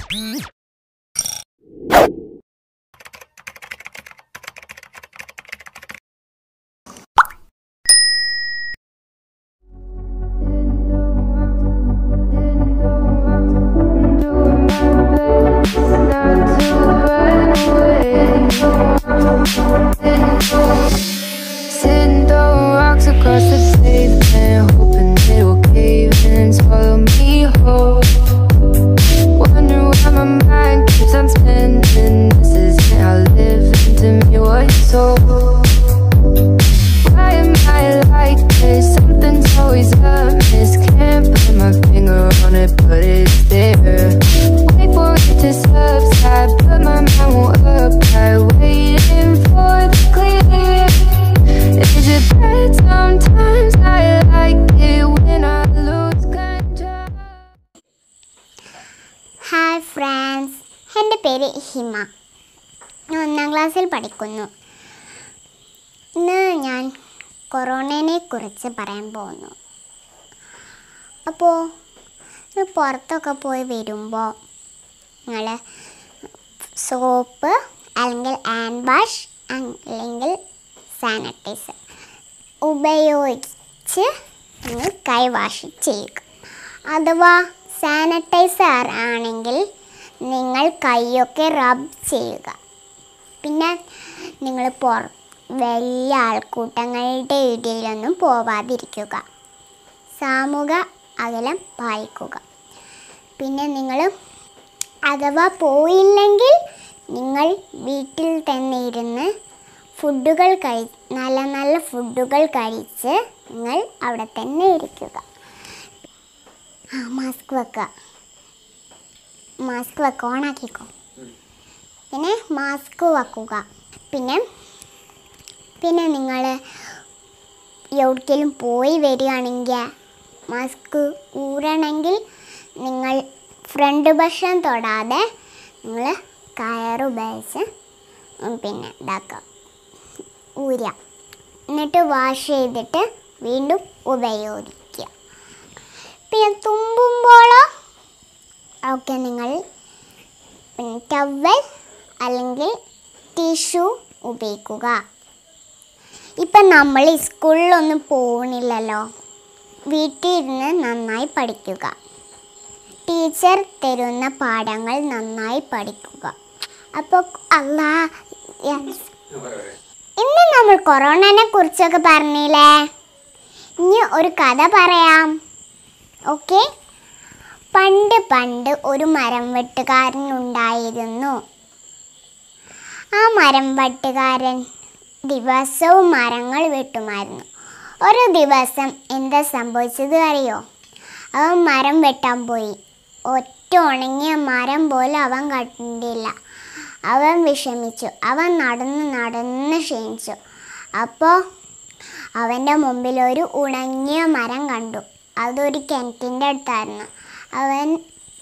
Hi friends, എൻ്റെ പേര് ഹിമ. ഞാൻ 1ാം ക്ലാസ്സിൽ പഠിക്കുന്നു. ഇന്ന് ഞാൻ കൊറോണയെ കുറിച്ച് പറയാൻ പോകുന്നു. അപ്പോൾ പുറത്തൊക്കെ പോയി വരുമ്പോൾ നിങ്ങൾ സോപ്പ് അല്ലെങ്കിൽ ഹാൻഡ് വാഷ് അല്ലെങ്കിൽ സാനിറ്റൈസർ ഉപയോഗിച്ച് നിങ്ങൾ കൈ വാഷ് ചെയ്യുക. അഥവാ സാനിറ്റൈസർ ആണെങ്കിൽ നിങ്ങൾ കൈയൊക്കെ റബ്ബ് ചെയ്യുക. പിന്നെ നിങ്ങൾ വലിയ ആൾക്കൂട്ടങ്ങളുടെ ഇടയിലൊന്നും പോവാതിരിക്കുക. സാമൂഹിക അകലം പാലിക്കുക. പിന്നെ നിങ്ങൾ അഥവാ പോയില്ലെങ്കിൽ നിങ്ങൾ വീട്ടിൽ തന്നെ ഇരുന്ന് നല്ല നല്ല ഫുഡുകൾ കഴിച്ച് നിങ്ങൾ അവിടെ തന്നെ ഇരിക്കുക. മാസ്ക് വെക്കുക, ഓണാക്കിക്കോ. പിന്നെ മാസ്ക് വെക്കുക. പിന്നെ നിങ്ങൾ എവിടേക്കെങ്കിലും പോയി വരികയാണെങ്കിൽ മാസ്ക് ഊരണമെങ്കിൽ നിങ്ങൾ ഫ്രണ്ട് വശം തൊടാതെ നിങ്ങൾ കയറുപയോഗിച്ച് പിന്നെ ഇതാക്കുക, ഊരുക. എന്നിട്ട് വാഷ് ചെയ്തിട്ട് വീണ്ടും ഉപയോഗിക്കുക. പിന്നെ തുമ്മുമ്പോഴോ ഒക്കെ നിങ്ങൾ ടവൽ അല്ലെങ്കിൽ ടിഷ്യൂ ഉപയോഗിക്കുക. ഇപ്പം നമ്മൾ സ്കൂളിലൊന്നും പോകുന്നില്ലല്ലോ, വീട്ടിൽ ഇരുന്ന് നന്നായി പഠിക്കുക. ടീച്ചർ തരുന്ന പാഠങ്ങൾ നന്നായി പഠിക്കുക. അപ്പോൾ ഇന്ന് നമ്മൾ കൊറോണയെ കുറിച്ചൊക്കെ പറഞ്ഞില്ലേ, ഇനി ഒരു കഥ പറയാം. ഓക്കെ. പണ്ട് ഒരു മരം വെട്ടുകാരൻ ഉണ്ടായിരുന്നു. ആ മരം വെട്ടുകാരൻ ദിവസവും മരങ്ങൾ വെട്ടുമായിരുന്നു. ഒരു ദിവസം എന്താ സംഭവിച്ചത് അറിയോ? അവൻ മരം വെട്ടാൻ പോയി. ഒറ്റ ഉണങ്ങിയ മരം പോലും അവൻ കണ്ടില്ല. അവൻ വിഷമിച്ചു. അവൻ നടന്ന് ക്ഷീണിച്ചു. അപ്പോൾ അവൻ്റെ മുമ്പിൽ ഒരു ഉണങ്ങിയ മരം കണ്ടു. അതൊരു കിണറ്റിൻ്റെ അടുത്തായിരുന്നു. അവൻ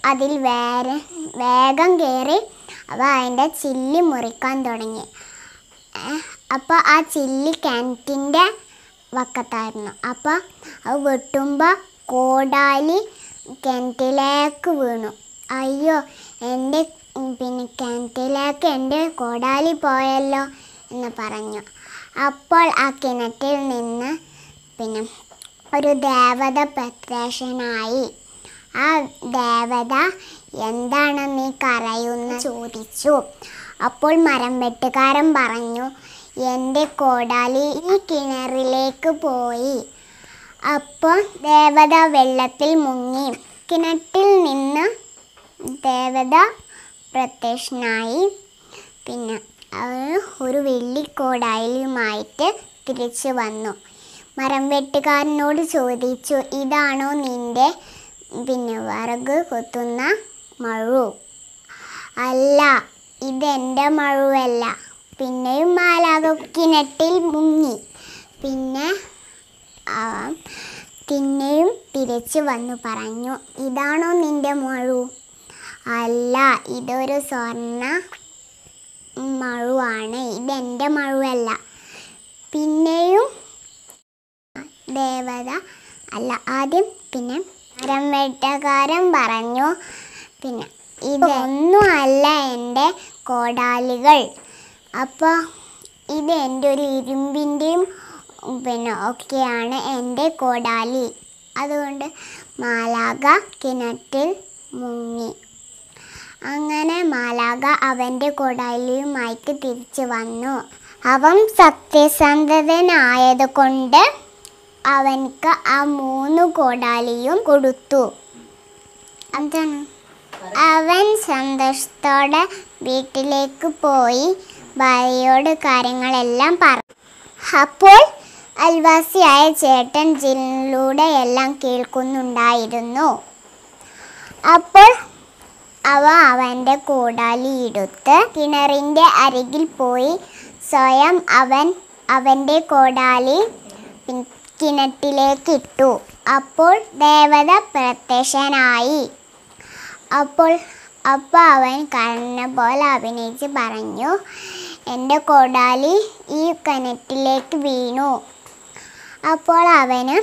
അതിൽ വേഗം കയറി അതിൻ്റെ ചില്ലി മുറിക്കാൻ തുടങ്ങി. അപ്പോൾ ആ ചില്ലി കിണറ്റിൻ്റെ വക്കത്തായിരുന്നു. അപ്പോൾ അത് വെട്ടുമ്പോൾ കോടാലി കിണറ്റിലേക്ക് വീണു. അയ്യോ, എൻ്റെ കിണറ്റിലേക്ക് എൻ്റെ കോടാലി പോയല്ലോ എന്ന് പറഞ്ഞു. അപ്പോൾ ആ കിണറ്റിൽ നിന്ന് ഒരു ദേവത പ്രത്യക്ഷനായി. ആ ദേവത എന്താണ് നീ കരയുന്നു ചോദിച്ചു. അപ്പോൾ മരം വെട്ടുകാരൻ പറഞ്ഞു, എൻ്റെ കോടാലി ഈ കിണറിലേക്ക് പോയി. അപ്പോൾ ദേവത വെള്ളത്തിൽ മുങ്ങി. കിണറ്റിൽ നിന്ന് ദേവത പ്രത്യക്ഷനായി. അവൻ ഒരു വെള്ളിക്കോടാലിയുമായിട്ട് തിരിച്ചു വന്നു. മരം വെട്ടുകാരനോട് ചോദിച്ചു, ഇതാണോ നിൻ്റെ വിറക് കൊത്തുന്ന മഴു? അല്ല, ഇതെൻ്റെ മഴുവല്ല. പിന്നെയും മാലാഖ കിണറ്റിൽ മുങ്ങി. പിന്നെയും തിരിച്ചു വന്നു പറഞ്ഞു, ഇതാണോ നിൻ്റെ മഴു? അല്ല, ഇതൊരു സ്വർണ്ണ മഴുവാണ്. ഇതെൻ്റെ മഴുവല്ല. പിന്നെയും ദേവത അല്ല. മരം വെട്ടുകാരൻ പറഞ്ഞു, ഇതൊന്നും അല്ല എൻ്റെ കോടാലികൾ. അപ്പോൾ ഇത് എൻ്റെ ഒരു ഇരുമ്പിൻ്റെയും ഒക്കെയാണ് എൻ്റെ കോടാലി. അതുകൊണ്ട് മാലാഖ കിണറ്റിൽ മുങ്ങി. അങ്ങനെ മാലാഖ അവൻ്റെ കോടാലിയുമായിട്ട് തിരിച്ചു വന്നു. അവൻ സത്യസന്ധനായതുകൊണ്ട് അവൻക്ക് ആ 3 കോടാലിയും കൊടുത്തു. എന്താണ്? അവൻ സന്തോഷത്തോടെ വീട്ടിലേക്ക് പോയി ഭാര്യയോട് കാര്യങ്ങളെല്ലാം പറഞ്ഞു. അപ്പോൾ അയൽവാസിയായ ചേട്ടൻ ജനലിലൂടെ എല്ലാം കേൾക്കുന്നുണ്ടായിരുന്നു. അപ്പോൾ അവൻ്റെ കോടാലി എടുത്ത് കിണറിൻ്റെ അരികിൽ പോയി സ്വയം അവൻ്റെ കോടാലി കിണറ്റിലേക്ക് ഇട്ടു. അപ്പോൾ ദേവത പ്രത്യക്ഷനായി. അപ്പോൾ അവൻ കരഞ്ഞ പോലെ അഭിനയിച്ച് പറഞ്ഞു, എൻ്റെ കോടാലി ഈ കിണറ്റിലേക്ക് വീണു. അപ്പോൾ അവന്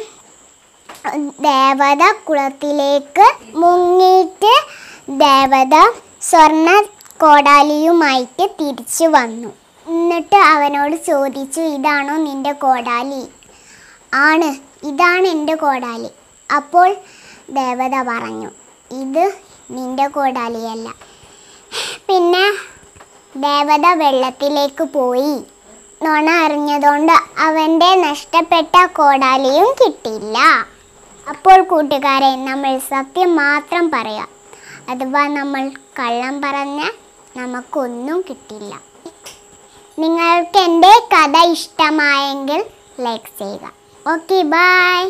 ദേവത കുളത്തിലേക്ക് മുങ്ങിയിട്ട് ദേവത സ്വർണ്ണ കോടാലിയുമായിട്ട് തിരിച്ചു വന്നു. എന്നിട്ട് അവനോട് ചോദിച്ചു, ഇതാണോ നിൻ്റെ കോടാലി? ആണ്, ഇതാണ് എൻ്റെ കോടാലി. അപ്പോൾ ദേവത പറഞ്ഞു, ഇത് നിൻ്റെ കോടാലിയല്ല. പിന്നെ ദേവത വെള്ളത്തിലേക്ക് പോയി. നുണ അറിഞ്ഞതുകൊണ്ട് അവൻ്റെ നഷ്ടപ്പെട്ട കോടാലിയും കിട്ടില്ല. അപ്പോൾ കൂട്ടുകാരെ, നമ്മൾ സത്യം മാത്രം പറയുക. അഥവാ നമ്മൾ കള്ളം പറഞ്ഞാൽ നമുക്കൊന്നും കിട്ടില്ല. നിങ്ങൾക്ക് എൻ്റെ കഥ ഇഷ്ടമായെങ്കിൽ ലൈക്ക് ചെയ്യുക. Okay, by.